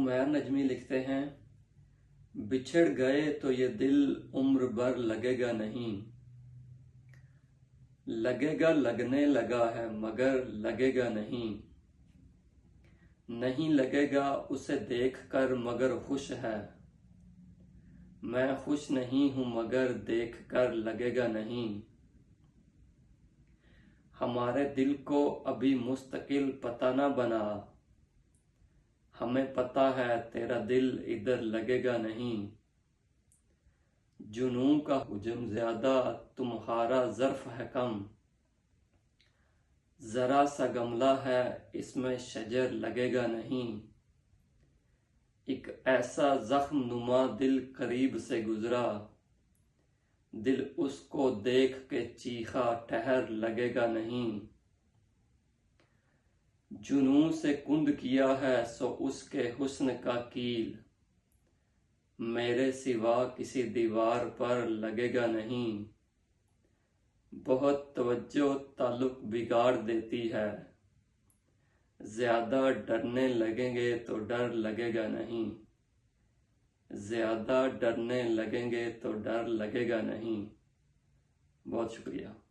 उमैर नजमी लिखते हैं, बिछड़ गए तो ये दिल उम्र भर लगेगा नहीं। लगेगा, लगने लगा है मगर लगेगा नहीं। नहीं लगेगा उसे देख कर मगर खुश है। मैं खुश नहीं हूं मगर देख कर लगेगा नहीं। हमारे दिल को अभी मुस्तकिल पता ना बना। हमें पता है तेरा दिल इधर लगेगा नहीं। जुनून का हुजम ज्यादा तुम्हारा ज़र्फ है कम। जरा सा गमला है इसमें शजर लगेगा नहीं। एक ऐसा जख्म नुमा दिल करीब से गुजरा। दिल उसको देख के चीखा ठहर लगेगा नहीं। जुनून से कुंद किया है सो उसके हुस्न का कील। मेरे सिवा किसी दीवार पर लगेगा नहीं। बहुत तवज्जो ताल्लुक बिगाड़ देती है। ज्यादा डरने लगेंगे तो डर लगेगा नहीं। ज्यादा डरने लगेंगे तो डर लगेगा नहीं। बहुत शुक्रिया।